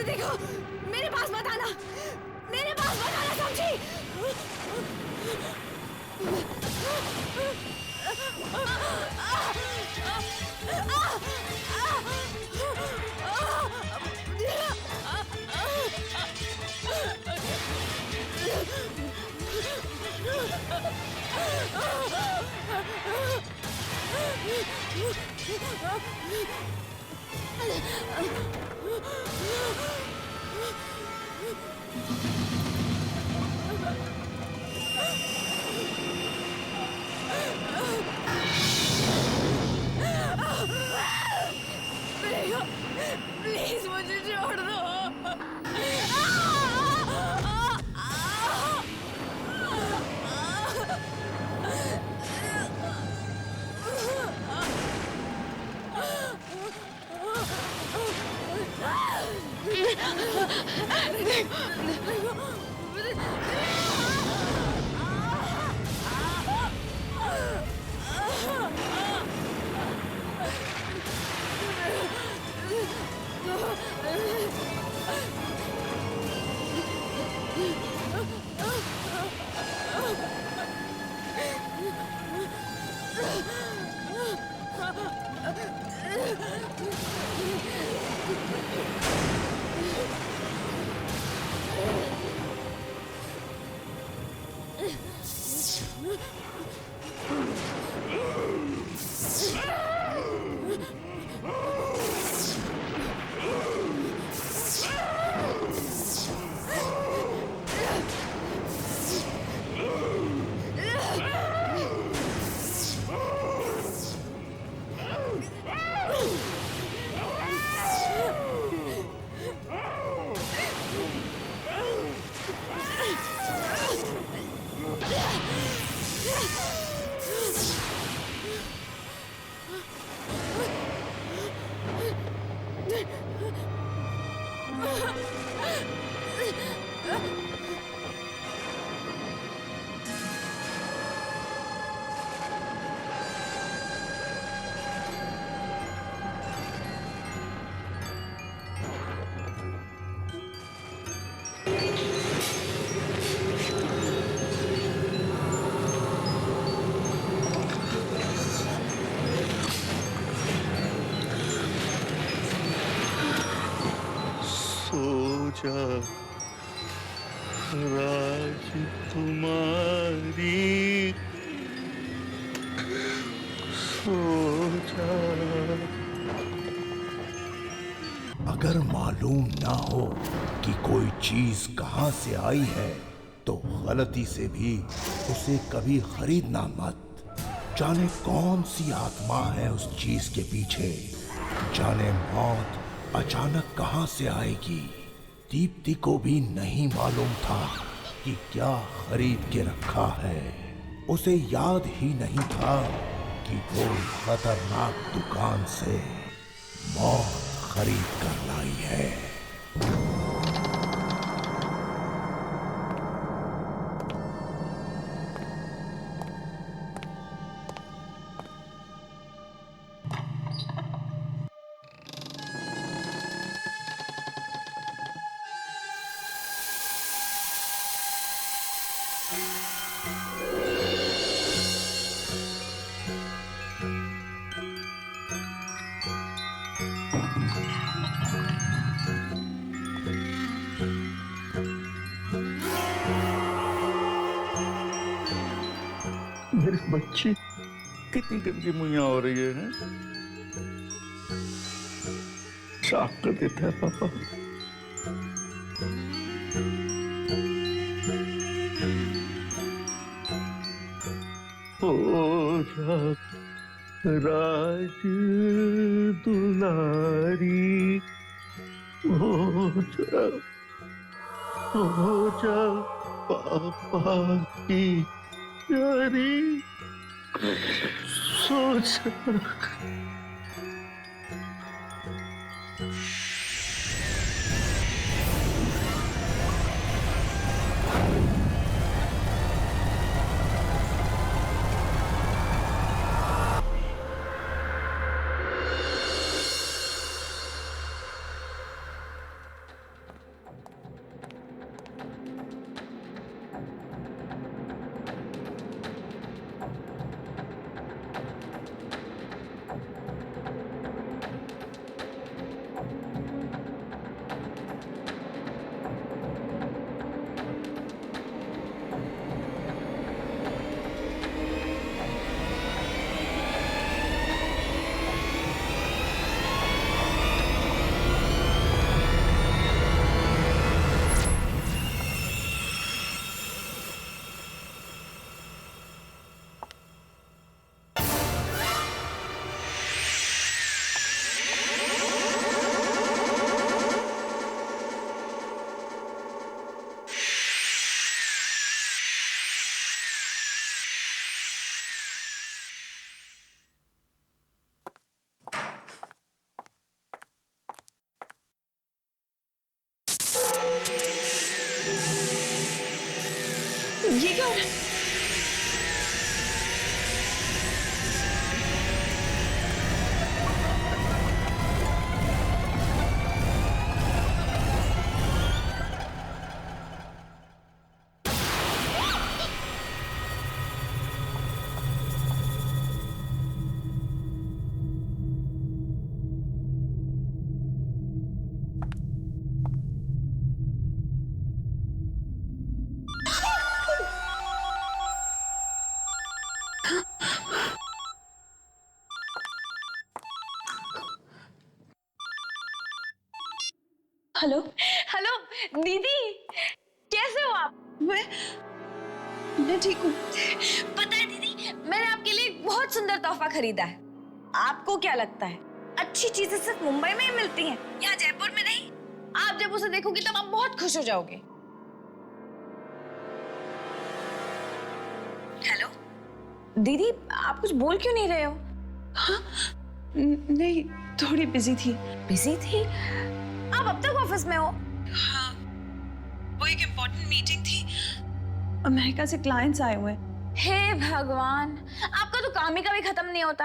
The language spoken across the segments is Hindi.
देखो, मेरे पास मत आना, मेरे पास मत आना, समझी? प्लीज मुझे छोड़ दो। राजकुमारी सो जा। अगर मालूम ना हो कि कोई चीज कहां से आई है तो गलती से भी उसे कभी खरीदना मत। जाने कौन सी आत्मा है उस चीज के पीछे, जाने मौत अचानक कहां से आएगी। दीप्ति को भी नहीं मालूम था कि क्या खरीद के रखा है। उसे याद ही नहीं था कि वो खतरनाक दुकान से मौत खरीद कर लाई है। मेरी बच्ची कितनी गंदी मुइया हो रही है। साफ कर देता है पापा। ओ राज दुलारी हो जा पापा की प्यारी सोच। क्या हो रहा है? हेलो हेलो दीदी, कैसे हो आप? मैं ठीक हूँ। पता है दीदी, मैंने आपके लिए एक बहुत सुंदर तोहफा खरीदा है। आपको क्या लगता है अच्छी चीजें सिर्फ मुंबई में ही मिलती हैं, यहाँ जयपुर में नहीं? आप जब उसे देखोगी तब आप बहुत खुश हो जाओगे। हेलो दीदी, आप कुछ बोल क्यों नहीं रहे हो? हाँ, नहीं, थोड़ी बिजी थी। बिजी थी? आप अब तक ऑफिस में हो? हाँ, वो एक इम्पोर्टेंट मीटिंग थी। अमेरिका से क्लाइंट्स आए हुए। हे भगवान, आपका तो काम ही कभी खत्म नहीं होता।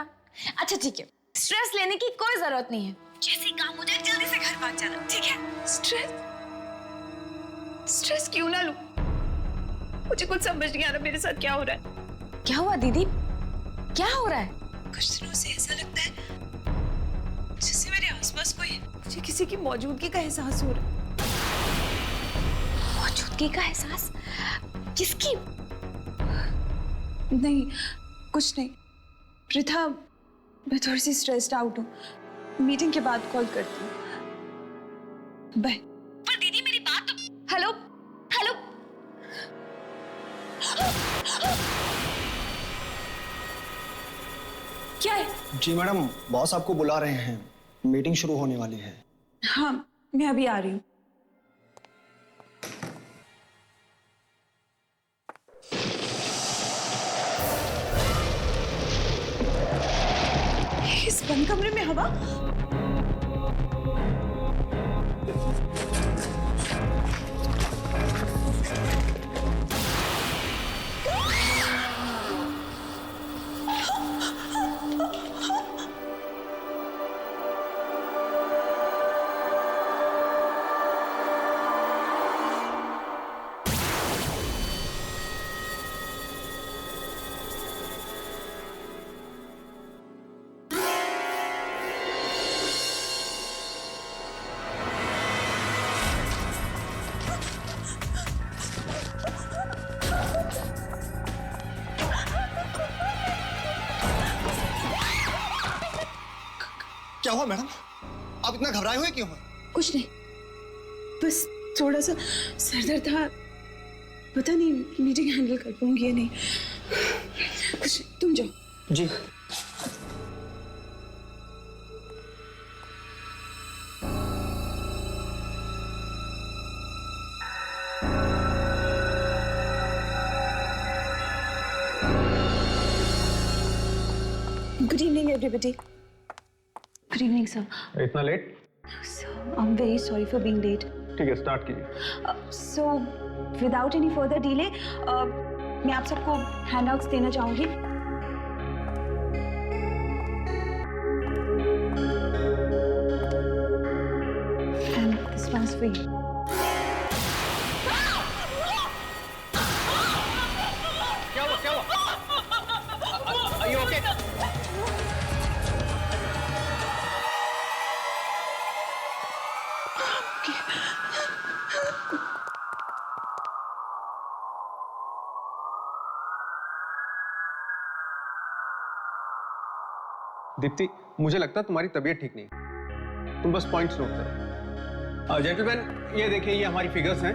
अच्छा ठीक है, स्ट्रेस लेने की कोई जरूरत नहीं है। जैसे ही काम हो जाए जल्दी से घर भाग जाना, ठीक है? स्ट्रेस क्यों ना लूं? मुझे कुछ समझ नहीं आ रहा मेरे साथ क्या हो रहा है। क्या हुआ दीदी? क्या हो रहा है? कुछ दिनों से ऐसा लगता है जैसे मेरे आसपास कोई, मुझे किसी की मौजूदगी का एहसास हो रहा है। मौजूदगी का एहसास? किसकी? नहीं, कुछ नहीं। प्रिथा, मैं थोड़ी सी स्ट्रेस्ड आउट हूँ। मीटिंग के बाद कॉल करती हूँ। बाय। पर दीदी मेरी बात तो... हेलो हेलो। क्या है? जी मैडम, बॉस आपको बुला रहे हैं, मीटिंग शुरू होने वाली है। हाँ, मैं अभी आ रही हूँ। इस बंद कमरे में हवा? क्या हुआ मैडम? आप इतना घबराए हुए क्यों हैं? कुछ नहीं, बस थोड़ा सा सर दर्द था। पता नहीं मीटिंग हैंडल कर पाऊंगी या नहीं। कुछ, तुम जाओ। जी। Good evening, everybody. Good evening, sir. इतना late? So, I'm very sorry for being late. ठीक है, स्टार्ट कीजिए। So, without any further delay, मैं आप सबको हैंडआउट्स देना चाहूंगी। And this one's for you. क्या हुआ? क्या हुआ? Are you okay? दीप्ति, मुझे लगता है तुम्हारी तबीयत ठीक नहीं। तुम बस पॉइंट्स नोट करो। जेंटलमैन, ये देखिए, ये हमारी फिगर्स हैं।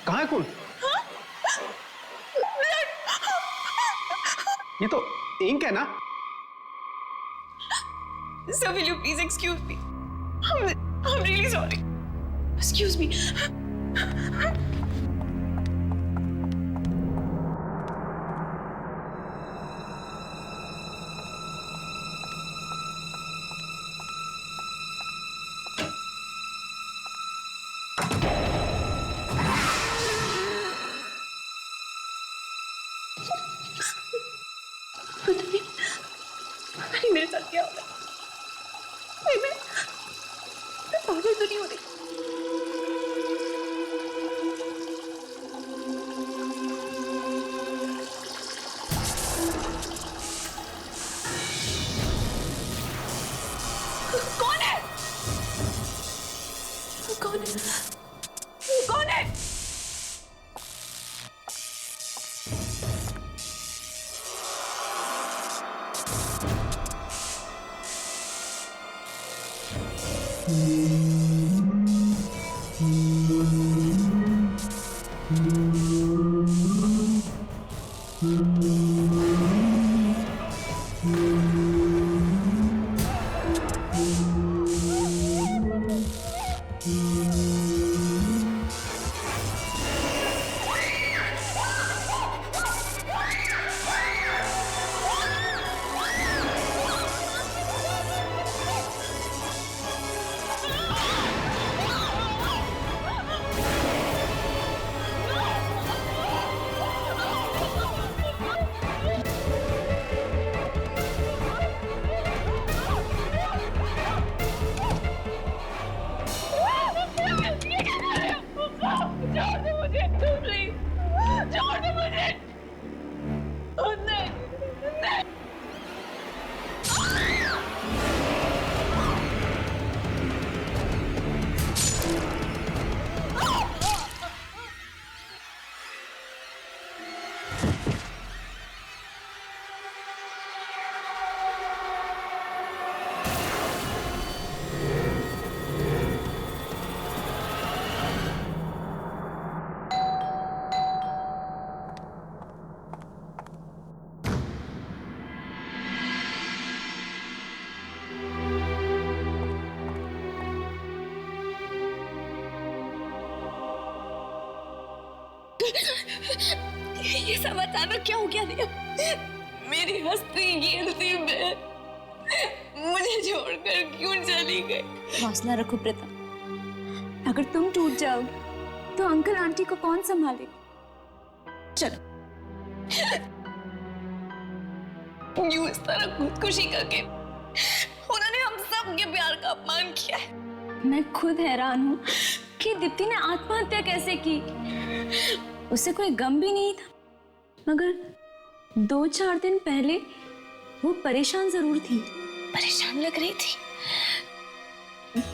कहाँ है खून? ये तो इंक है ना? Sir, will you please excuse me? I'm really sorry. Excuse me. पता नहीं मेरे साथ क्या हो रहा है। मैं पागल तो नहीं हो रही। कौन है? कौन है? कौन है? ये सब अचानक क्या हो गया दिया? मेरी हस्ती खेलती बहन मुझे छोड़कर क्यों चली गई? हौसला रखो प्रीता, अगर तुम टूट जाओगे तो अंकल आंटी को कौन संभालेगा? चलो। यूं इस तरह खुदकुशी करके उन्होंने हम सब के प्यार का अपमान किया है। मैं खुद हैरान हूँ कि दीप्ति ने आत्महत्या कैसे की। उसे कोई गम भी नहीं था, मगर 2-4 दिन पहले वो परेशान जरूर थी। परेशान लग रही थी?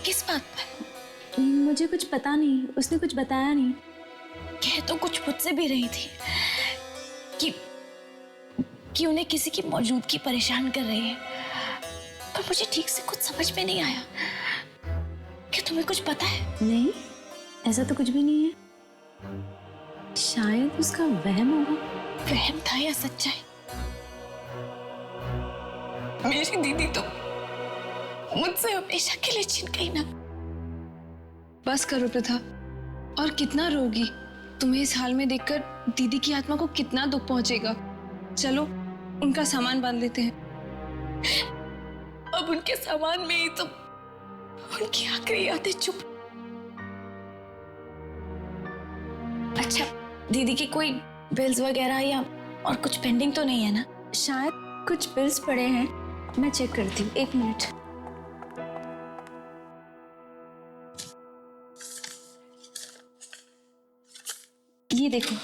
किस बात पर? मुझे कुछ पता नहीं, उसने कुछ बताया नहीं। कह तो कुछ मुझसे भी रही थी कि उन्हें किसी की मौजूदगी परेशान कर रही है, पर मुझे ठीक से कुछ समझ में नहीं आया। क्या तुम्हें कुछ पता है? नहीं, ऐसा तो कुछ भी नहीं है। शायद उसका वहम होगा। वहम था या सच्चाई? मेरी दीदी तो मुझसे हमेशा के लिए छिन गई ना। बस करो प्रथा, और कितना रोगी? तुम्हें इस हाल में देखकर दीदी की आत्मा को कितना दुख पहुंचेगा। चलो उनका सामान बांध लेते हैं। अब उनके सामान में ही तो उनकी आखिरी यादें चुप। अच्छा, दीदी की कोई बिल्स वगैरह या और कुछ पेंडिंग तो नहीं है ना? शायद कुछ बिल्स पड़े हैं, मैं चेक करती हूँ। 1 मिनट। ये देखो,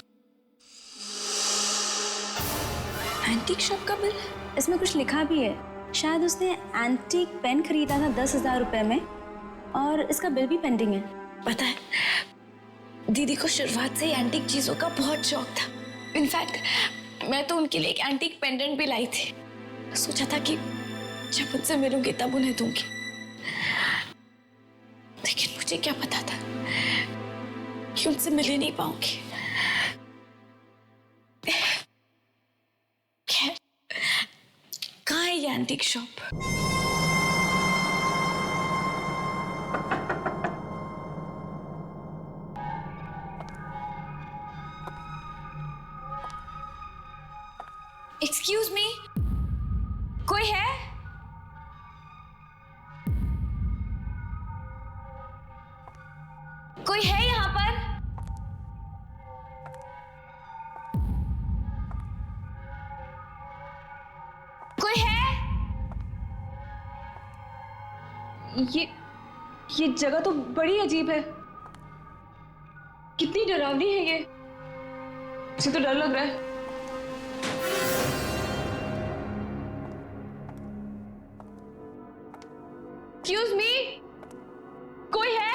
एंटीक शॉप का बिल? इसमें कुछ लिखा भी है। शायद उसने एंटीक पेन खरीदा था 10,000 रुपए में, और इसका बिल भी पेंडिंग है। पता है, दीदी को शुरुआत से ही एंटीक चीजों का बहुत शौक था। इनफैक्ट मैं तो उनके लिए एक एंटीक पेंडेंट भी लाई थी। सोचा था कि जब उनसे मिलूंगी तब उन्हें दूंगी, लेकिन मुझे क्या पता था कि उनसे मिल ही नहीं पाऊंगी। खैर, कहाँ है ये एंटीक शॉप? कोई है? कोई है यहाँ पर? कोई है? ये जगह तो बड़ी अजीब है। कितनी डरावनी है ये। मुझे तो डर लग रहा है। एक्सक्यूज मी, कोई है?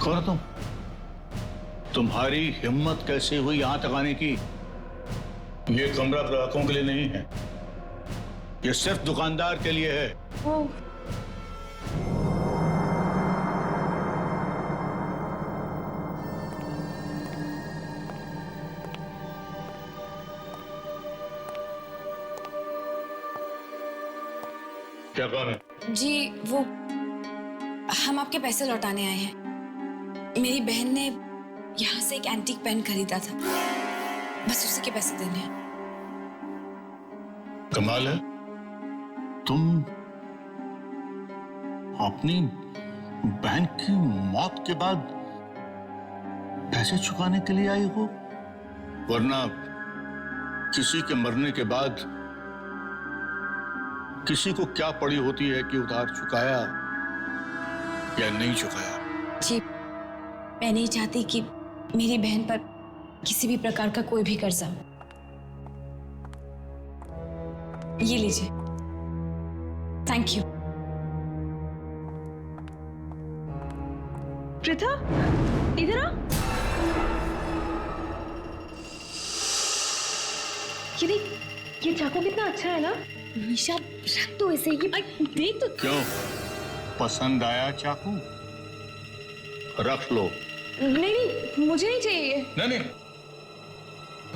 कौन तुम? तुम्हारी हिम्मत कैसे हुई यहां तक आने की? ये कमरा ग्राहकों के लिए नहीं है, ये सिर्फ दुकानदार के लिए है। ओह, क्या काम है? जी वो हम आपके पैसे लौटाने आए हैं। मेरी बहन ने यहाँ से एक एंटीक पेन खरीदा था, बस उसी के पैसे देने हैं। कमाल है, तुम अपनी बहन की मौत के बाद पैसे चुकाने के लिए आई हो, वरना किसी के मरने के बाद किसी को क्या पड़ी होती है कि उधार चुकाया या नहीं चुकाया। जी मैं नहीं चाहती कि मेरी बहन पर किसी भी प्रकार का कोई भी कर्जा हो। ये लीजिए, थैंक यू। पृथा, इधर आ। ये देख, ये चाकू कितना अच्छा है ना। निशा रख दो इसे, ये देख तो। क्यों, पसंद आया चाकू? रख लो। नहीं, मुझे नहीं चाहिए ये। नहीं,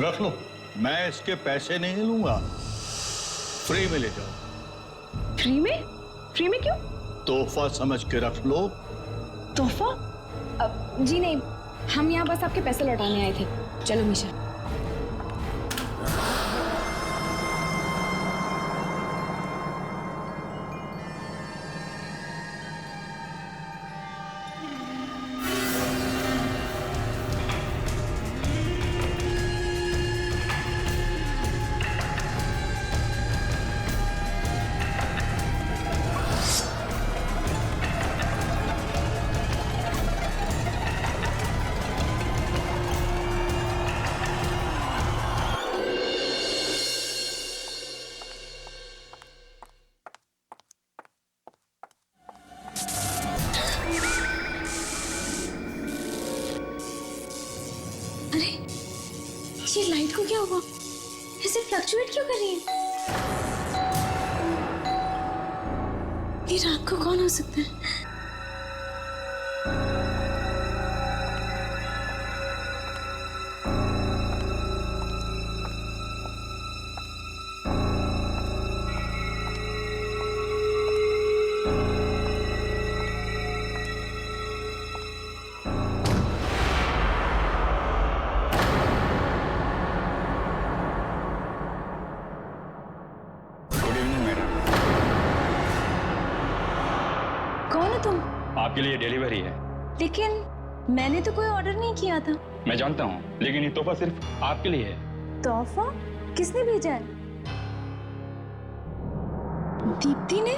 रख लो, मैं इसके पैसे नहीं लूंगा, फ्री में ले जाओ। फ्री में? फ्री में क्यों? तोहफा समझ के रख लो। तोहफा? जी नहीं, हम यहाँ बस आपके पैसे लौटाने आए थे। चलो निशा। ये लाइट को क्या हुआ? ऐसे फ्लक्चुएट क्यों कर रही है? ये रात को कौन हो सकता है? कौन है तुम? आपके लिए डिलीवरी है। लेकिन मैंने तो कोई ऑर्डर नहीं किया था। मैं जानता हूँ, लेकिन ये तोहफा सिर्फ आपके लिए है। तोहफा? किसने भेजा है? दीप्ति ने?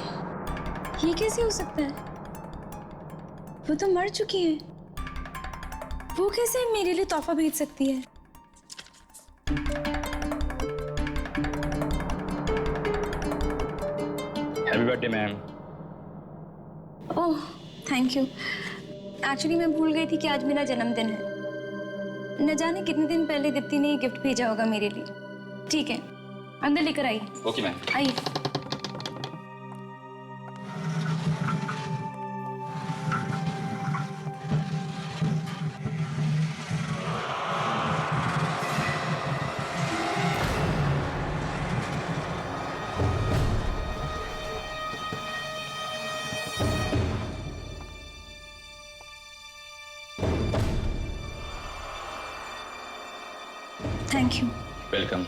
ये कैसे हो सकता है? वो तो मर चुकी है। वो कैसे मेरे लिए तोहफा भेज सकती है? Happy birthday ma'am. Oh thank you. Actually मैं भूल गई थी कि आज मेरा जन्मदिन है। न जाने कितने दिन पहले दीप्ति ने गिफ्ट भेजा होगा मेरे लिए। ठीक है, अंदर लेकर आइए। Okay ma'am. आइए। Thank you. Welcome.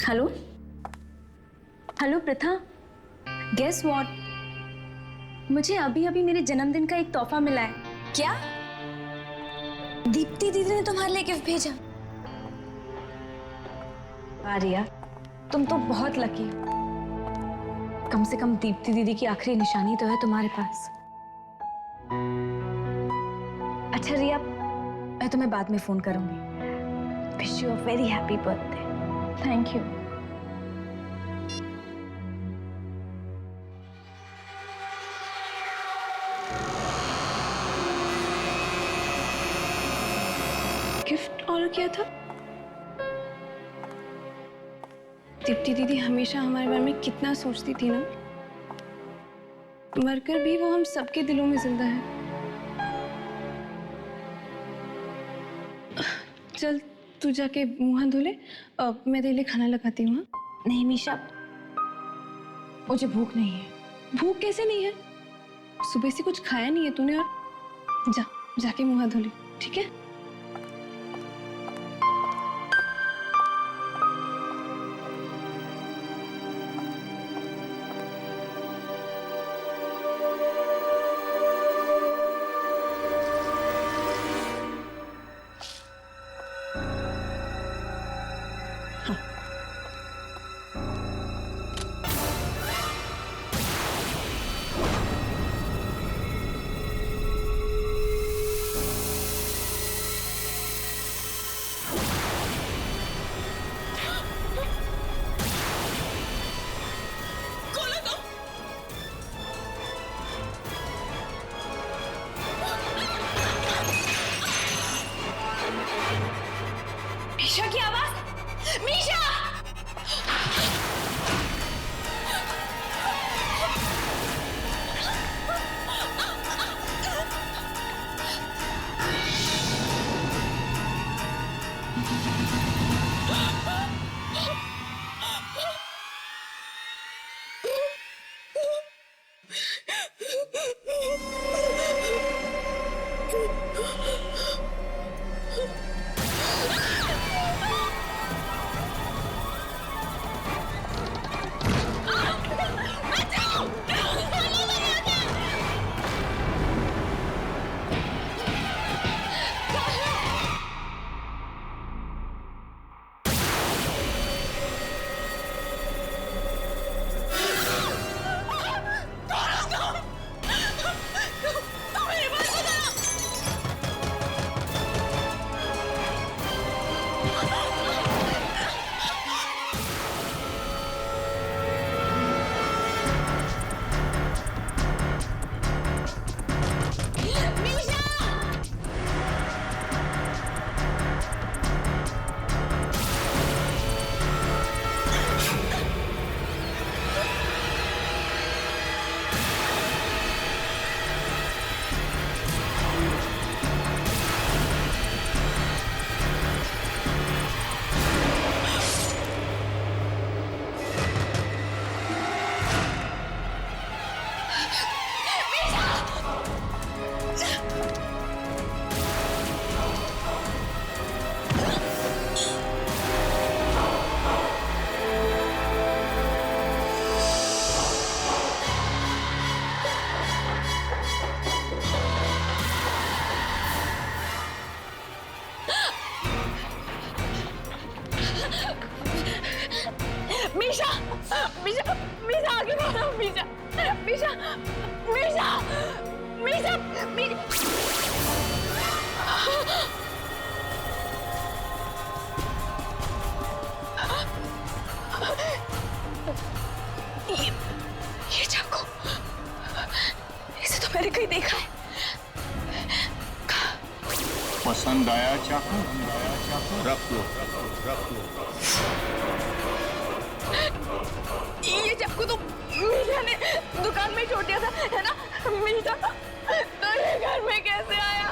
Hello hello Pratha, guess what, मुझे अभी अभी मेरे जन्मदिन का एक तोहफा मिला है। क्या? दीप्ति दीदी ने तुम्हारे लिए गिफ्ट भेजा? आर्या, तुम तो बहुत लकी हो। कम से कम दीप्ति दीदी की आखिरी निशानी तो है तुम्हारे पास। अच्छा रिया, मैं तुम्हें बाद में फोन करूंगी। Wish you a very happy birthday. Thank you. Gift order किया था। दीप्ति दीदी हमेशा हमारे बारे में कितना सोचती थी ना, मरकर भी वो हम सबके दिलों में जिंदा है। चल तू जाके मुंह हाथ धो ले, मैं तेरे लिए खाना लगाती हूँ। नहीं मीशा, मुझे भूख नहीं है। भूख कैसे नहीं है? सुबह से कुछ खाया नहीं है तूने, और जाके मुंह हाथ धो ले, ठीक है? मीशा की आवाज! मीशा! मीशा! मीशा! मीशा आगे बढ़ो! मीशा! मीशा! मीशा! मीशा! ये चाकू, इसे तो मैंने कहीं देखा है। पसंद आया चाकू? रख लो। ये चाकू तो मीरा ने दुकान में छोड़ दिया था, है ना? मीरा तो ये घर में कैसे आया?